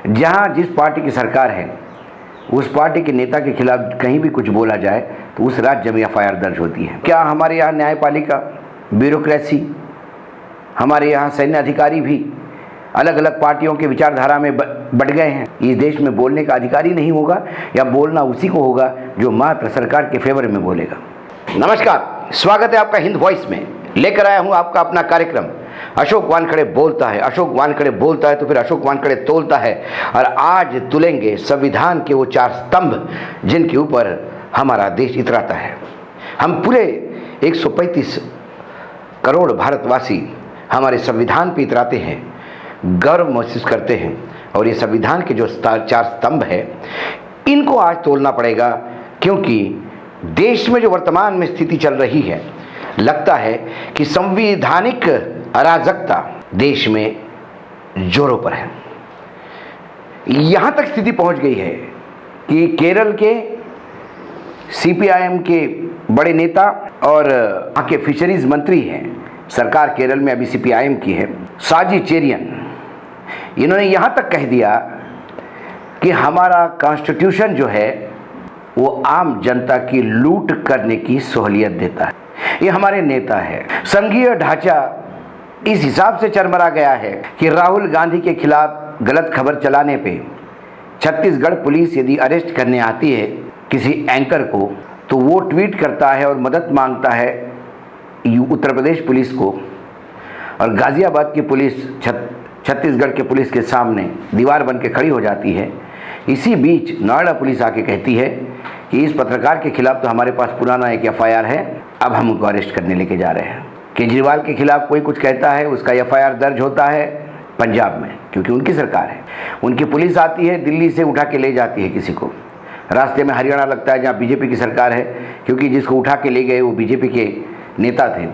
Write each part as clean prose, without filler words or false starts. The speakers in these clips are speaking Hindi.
जहां जिस पार्टी की सरकार है उस पार्टी के नेता के खिलाफ कहीं भी कुछ बोला जाए तो उस राज्य में एफआईआर दर्ज होती है। क्या हमारे यहाँ न्यायपालिका, ब्यूरोक्रेसी, हमारे यहाँ सैन्य अधिकारी भी अलग अलग पार्टियों के विचारधारा में बढ़ गए हैं? इस देश में बोलने का अधिकार ही नहीं होगा या बोलना उसी को होगा जो मात्र सरकार के फेवर में बोलेगा। नमस्कार, स्वागत है आपका हिंद वॉइस में। लेकर आया हूं आपका अपना कार्यक्रम अशोक वानखेड़े बोलता है। अशोक वानखेड़े बोलता है तो फिर अशोक वानखेड़े तोलता है। और आज तुलेंगे संविधान के वो 4 स्तंभ जिनके ऊपर हमारा देश इतराता है। हम पूरे 135 करोड़ भारतवासी हमारे संविधान पे इतराते हैं, गर्व महसूस करते हैं। और ये संविधान के जो 4 स्तंभ है इनको आज तोलना पड़ेगा, क्योंकि देश में जो वर्तमान में स्थिति चल रही है, लगता है कि संवैधानिक अराजकता देश में जोरों पर है। यहां तक स्थिति पहुंच गई है कि केरल के सीपीआईएम के बड़े नेता और वहां के फिशरीज मंत्री हैं, सरकार केरल में अभी सीपीआईएम की है, साजी चेरियन, इन्होंने यहां तक कह दिया कि हमारा कॉन्स्टिट्यूशन जो है वो आम जनता की लूट करने की सहूलियत देता है। ये हमारे नेता है। संघीय ढांचा इस हिसाब से चरमरा गया है कि राहुल गांधी के खिलाफ गलत खबर चलाने पे छत्तीसगढ़ पुलिस यदि अरेस्ट करने आती है किसी एंकर को तो वो ट्वीट करता है और मदद मांगता है उत्तर प्रदेश पुलिस को, और गाजियाबाद की पुलिस छत्तीसगढ़ के पुलिस के सामने दीवार बन के खड़ी हो जाती है। इसी बीच नोएडा पुलिस आके कहती है कि इस पत्रकार के खिलाफ तो हमारे पास पुराना एक एफआईआर है, अब हम उनको अरेस्ट करने लेके जा रहे हैं। केजरीवाल के खिलाफ कोई कुछ कहता है, उसका एफआईआर दर्ज होता है पंजाब में, क्योंकि उनकी सरकार है। उनकी पुलिस आती है, दिल्ली से उठा के ले जाती है किसी को, रास्ते में हरियाणा लगता है जहाँ बीजेपी की सरकार है, क्योंकि जिसको उठा के ले गए वो बीजेपी के नेता थे,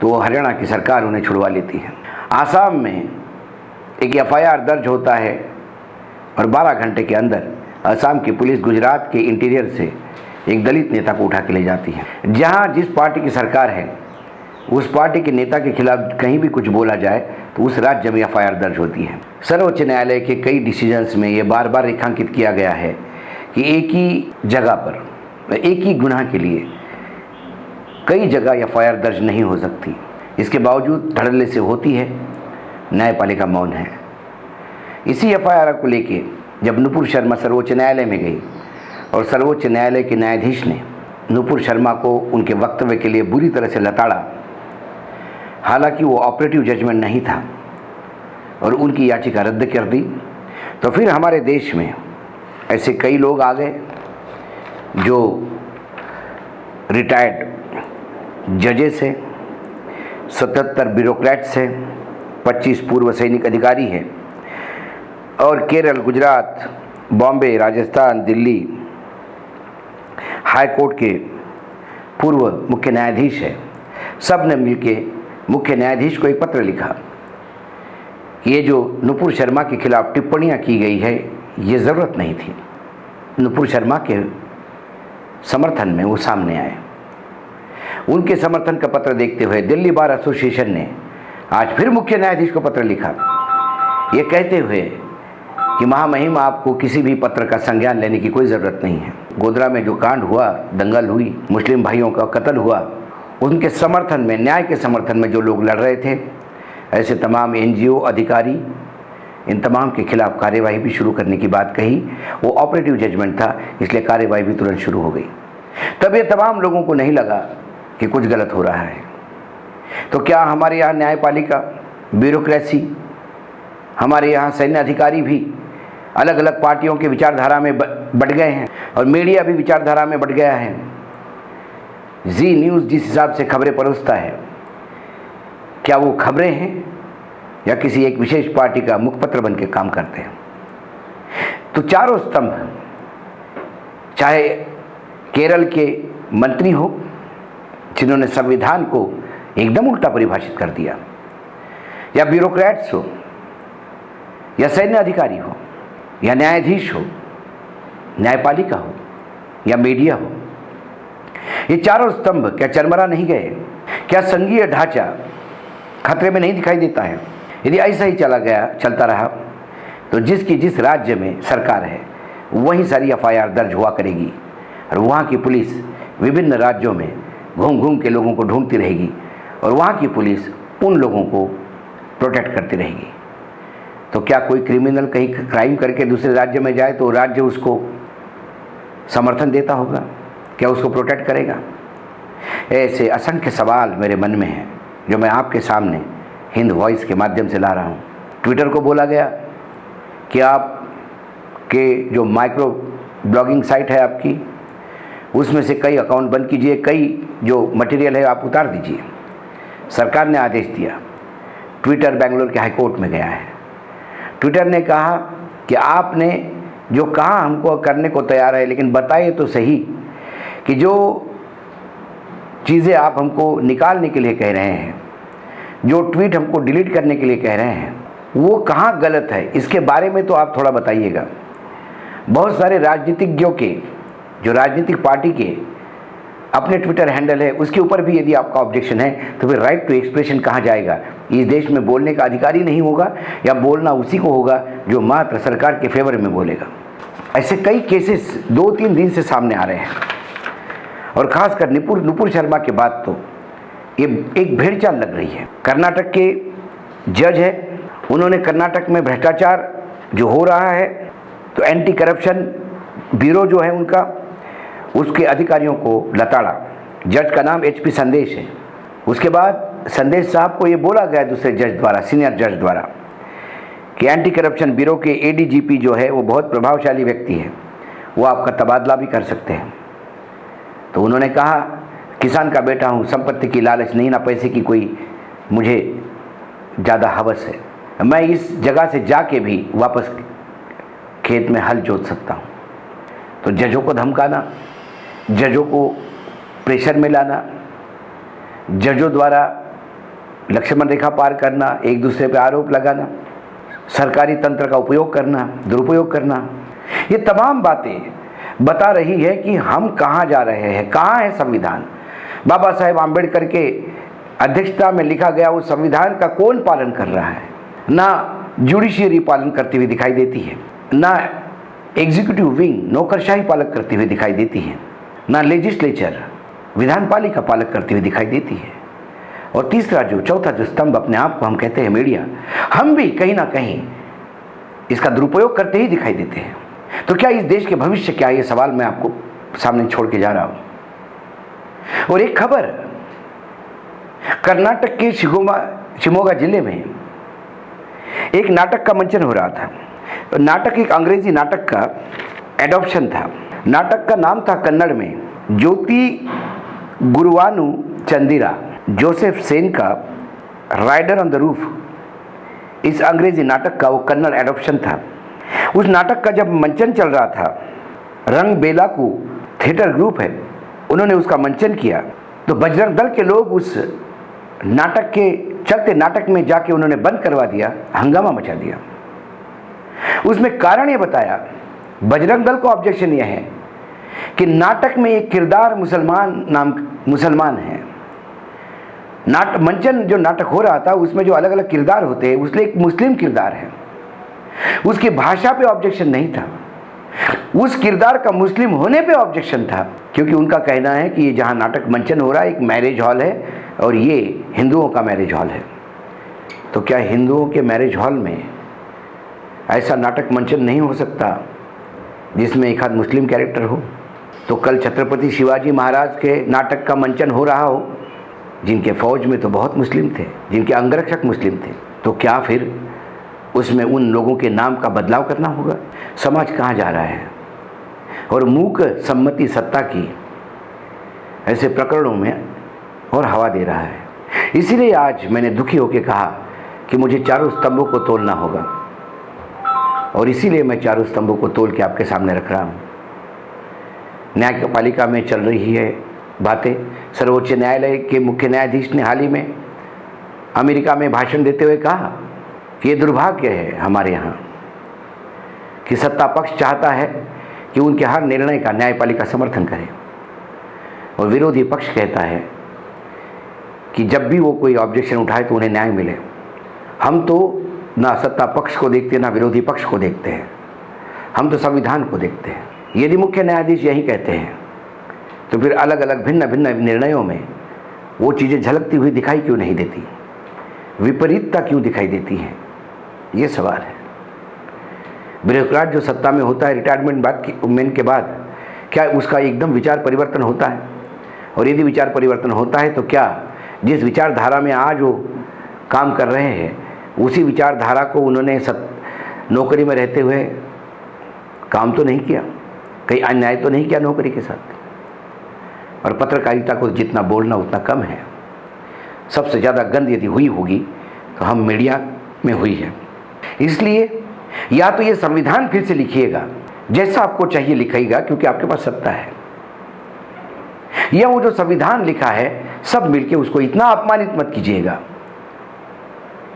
तो वो हरियाणा की सरकार उन्हें छुड़वा लेती है। आसाम में एक एफआईआर दर्ज होता है और 12 घंटे के अंदर असम की पुलिस गुजरात के इंटीरियर से एक दलित नेता को उठा के ले जाती है। जहां जिस पार्टी की सरकार है उस पार्टी के नेता के खिलाफ कहीं भी कुछ बोला जाए तो उस राज्य में एफआईआर दर्ज होती है। सर्वोच्च न्यायालय के कई डिसीजंस में ये बार बार रेखांकित किया गया है कि एक ही जगह पर एक ही गुनाह के लिए कई जगह एफआईआर दर्ज नहीं हो सकती। इसके बावजूद धड़ल्ले से होती है, न्यायपालिका मौन है। इसी एफआईआर को लेके जब नुपुर शर्मा सर्वोच्च न्यायालय में गई और सर्वोच्च न्यायालय के न्यायाधीश ने नुपुर शर्मा को उनके वक्तव्य के लिए बुरी तरह से लताड़ा, हालांकि वो ऑपरेटिव जजमेंट नहीं था, और उनकी याचिका रद्द कर दी, तो फिर हमारे देश में ऐसे कई लोग आ गए जो रिटायर्ड जजेस हैं, 77 ब्यूरोक्रेट्स हैं, 25 पूर्व सैनिक अधिकारी हैं, और केरल, गुजरात, बॉम्बे, राजस्थान, दिल्ली हाई कोर्ट के पूर्व मुख्य न्यायाधीश है। सब ने मिलके मुख्य न्यायाधीश को एक पत्र लिखा। ये जो नुपुर शर्मा के खिलाफ टिप्पणियां की गई है ये ज़रूरत नहीं थी। नुपुर शर्मा के समर्थन में वो सामने आए। उनके समर्थन का पत्र देखते हुए दिल्ली बार एसोसिएशन ने आज फिर मुख्य न्यायाधीश को पत्र लिखा, ये कहते हुए कि महामहिम आपको किसी भी पत्र का संज्ञान लेने की कोई ज़रूरत नहीं है। गोधरा में जो कांड हुआ, दंगल हुई, मुस्लिम भाइयों का कत्ल हुआ, उनके समर्थन में, न्याय के समर्थन में जो लोग लड़ रहे थे, ऐसे तमाम एनजीओ अधिकारी, इन तमाम के खिलाफ कार्यवाही भी शुरू करने की बात कही। वो ऑपरेटिव जजमेंट था, इसलिए कार्यवाही भी तुरंत शुरू हो गई। तब ये तमाम लोगों को नहीं लगा कि कुछ गलत हो रहा है। तो क्या हमारे यहाँ न्यायपालिका, ब्यूरोक्रेसी, हमारे यहाँ सैन्य अधिकारी भी अलग अलग पार्टियों के विचारधारा में बढ़ गए हैं, और मीडिया भी विचारधारा में बढ़ गया है? जी न्यूज़ जिस हिसाब से खबरें परोसता है, क्या वो खबरें हैं या किसी एक विशेष पार्टी का मुखपत्र बन के काम करते हैं? तो चारों स्तंभ, चाहे केरल के मंत्री हो जिन्होंने संविधान को एकदम उल्टा परिभाषित कर दिया, या ब्यूरोक्रेट्स हो, या सैन्य अधिकारी हो, या न्यायाधीश हो, न्यायपालिका हो, या मीडिया हो, ये चारों स्तंभ क्या चरमरा नहीं गए? क्या संघीय ढांचा खतरे में नहीं दिखाई देता है? यदि ऐसा ही चलता रहा तो जिसकी जिस राज्य में सरकार है वहीं सारी एफआईआर दर्ज हुआ करेगी और वहाँ की पुलिस विभिन्न राज्यों में घूम घूम के लोगों को ढूंढती रहेगी और वहाँ की पुलिस उन लोगों को प्रोटेक्ट करती रहेगी। तो क्या कोई क्रिमिनल कहीं क्राइम करके दूसरे राज्य में जाए तो राज्य उसको समर्थन देता होगा? क्या उसको प्रोटेक्ट करेगा? ऐसे असंख्य सवाल मेरे मन में हैं जो मैं आपके सामने हिंद वॉइस के माध्यम से ला रहा हूँ। ट्विटर को बोला गया कि आप के जो माइक्रो ब्लॉगिंग साइट है आपकी, उसमें से कई अकाउंट बंद कीजिए, कई जो मटेरियल है आप उतार दीजिए। सरकार ने आदेश दिया। ट्विटर बेंगलोर के हाईकोर्ट में गया है। ट्विटर ने कहा कि आपने जो कहा हमको करने को तैयार है, लेकिन बताइए तो सही कि जो चीज़ें आप हमको निकालने के लिए कह रहे हैं, जो ट्वीट हमको डिलीट करने के लिए कह रहे हैं, वो कहाँ गलत है, इसके बारे में तो आप थोड़ा बताइएगा। बहुत सारे राजनीतिज्ञों के, जो राजनीतिक पार्टी के अपने ट्विटर हैंडल है, उसके ऊपर भी यदि आपका ऑब्जेक्शन है तो फिर राइट टू एक्सप्रेशन कहाँ जाएगा? इस देश में बोलने का अधिकार ही नहीं होगा या बोलना उसी को होगा जो मात्र सरकार के फेवर में बोलेगा? ऐसे कई केसेस 2-3 दिन से सामने आ रहे हैं और खासकर नुपुर शर्मा के बाद तो ये एक भेड़चाल लग रही है। कर्नाटक के जज है, उन्होंने कर्नाटक में भ्रष्टाचार जो हो रहा है तो एंटी करप्शन ब्यूरो जो है उनका, उसके अधिकारियों को लताड़ा। जज का नाम HP संदेश है। उसके बाद संदेश साहब को ये बोला गया दूसरे जज द्वारा, सीनियर जज द्वारा, कि एंटी करप्शन ब्यूरो के ADGP जो है वो बहुत प्रभावशाली व्यक्ति है, वो आपका तबादला भी कर सकते हैं। तो उन्होंने कहा, किसान का बेटा हूँ, संपत्ति की लालच नहीं, ना पैसे की कोई मुझे ज़्यादा हवस है, मैं इस जगह से जाके भी वापस खेत में हल जोत सकता हूँ। तो जजों को धमकाना, जजों को प्रेशर में लाना, जजों द्वारा लक्ष्मण रेखा पार करना, एक दूसरे पर आरोप लगाना, सरकारी तंत्र का उपयोग करना, दुरुपयोग करना, ये तमाम बातें बता रही है कि हम कहाँ जा रहे हैं, कहाँ है संविधान। बाबा साहेब आम्बेडकर के अध्यक्षता में लिखा गया उस संविधान का कौन पालन कर रहा है? ना जुडिशियरी पालन करती हुई दिखाई देती है, ना एग्जीक्यूटिव विंग नौकरशाही पालक करती हुई दिखाई देती है, ना लेजिस्लेचर विधान पालिका पालक करती हुई दिखाई देती है। और चौथा जो स्तंभ अपने आप को हम कहते हैं मीडिया, हम भी कहीं ना कहीं इसका दुरुपयोग करते ही दिखाई देते हैं। तो क्या इस देश के भविष्य क्या, ये सवाल मैं आपको सामने छोड़ के जा रहा हूं। और एक खबर, कर्नाटक के शिमोगा जिले में एक नाटक का मंचन हो रहा था। नाटक एक अंग्रेजी नाटक का एडॉप्शन था। नाटक का नाम था कन्नड़ में ज्योति गुरुवानु चंदिरा, जोसेफ सेन का राइडर ऑन द रूफ। इस अंग्रेजी नाटक का वो कन्नड़ एडॉप्शन था। उस नाटक का जब मंचन चल रहा था, रंग बेलाकू थिएटर ग्रुप है, उन्होंने उसका मंचन किया, तो बजरंग दल के लोग उस नाटक के चलते नाटक में जाके उन्होंने बंद करवा दिया, हंगामा मचा दिया। उसमें कारण ये बताया, बजरंग दल को ऑब्जेक्शन यह है कि नाटक में एक किरदार मुसलमान है। मंचन जो नाटक हो रहा था उसमें जो अलग अलग किरदार होते हैं, उसमें एक मुस्लिम किरदार है। उसकी भाषा पे ऑब्जेक्शन नहीं था, उस किरदार का मुस्लिम होने पे ऑब्जेक्शन था, क्योंकि उनका कहना है कि ये जहाँ नाटक मंचन हो रहा है एक मैरिज हॉल है और ये हिंदुओं का मैरिज हॉल है। तो क्या हिंदुओं के मैरिज हॉल में ऐसा नाटक मंचन नहीं हो सकता जिसमें एक आध मुस्लिम कैरेक्टर हो? तो कल छत्रपति शिवाजी महाराज के नाटक का मंचन हो रहा हो, जिनके फौज में तो बहुत मुस्लिम थे, जिनके अंगरक्षक मुस्लिम थे, तो क्या फिर उसमें उन लोगों के नाम का बदलाव करना होगा? समाज कहाँ जा रहा है? और मूक सम्मति सत्ता की ऐसे प्रकरणों में और हवा दे रहा है। इसीलिए आज मैंने दुखी होकर कहा कि मुझे चारों स्तंभों को तोलना होगा, और इसीलिए मैं चारों स्तंभों को तोल के आपके सामने रख रहा हूँ। न्यायपालिका में चल रही है बातें। सर्वोच्च न्यायालय के मुख्य न्यायाधीश ने हाल ही में अमेरिका में भाषण देते हुए कहा कि ये दुर्भाग्य है हमारे यहाँ कि सत्ता पक्ष चाहता है कि उनके हर निर्णय का न्यायपालिका समर्थन करे, और विरोधी पक्ष कहता है कि जब भी वो कोई ऑब्जेक्शन उठाए तो उन्हें न्याय मिले। हम तो ना सत्ता पक्ष को देखते ना विरोधी पक्ष को देखते हैं, हम तो संविधान को देखते हैं। यदि मुख्य न्यायाधीश यही कहते हैं तो फिर अलग अलग भिन्न भिन्न निर्णयों में वो चीज़ें झलकती हुई दिखाई क्यों नहीं देती, विपरीतता क्यों दिखाई देती है, ये सवाल है। ब्यूरोक्रेट जो सत्ता में होता है रिटायरमेंट के बाद, क्या उसका एकदम विचार परिवर्तन होता है? और यदि विचार परिवर्तन होता है तो क्या जिस विचारधारा में आज वो काम कर रहे हैं उसी विचारधारा को उन्होंने नौकरी में रहते हुए काम तो नहीं किया, कहीं अन्याय तो नहीं किया नौकरी के साथ? और पत्रकारिता को जितना बोलना उतना कम है। सबसे ज़्यादा गंद यदि हुई होगी तो हम मीडिया में हुई है। इसलिए या तो ये संविधान फिर से लिखिएगा, जैसा आपको चाहिए लिखिएगा क्योंकि आपके पास सत्ता है, या वो जो संविधान लिखा है सब मिलके उसको इतना अपमानित मत कीजिएगा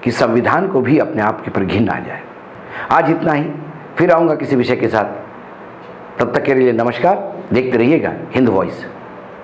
कि संविधान को भी अपने आप के पर घिन आ जाए। आज इतना ही, फिर आऊँगा किसी विषय के साथ। तब तक के लिए नमस्कार। देखते रहिएगा हिंद वॉइस।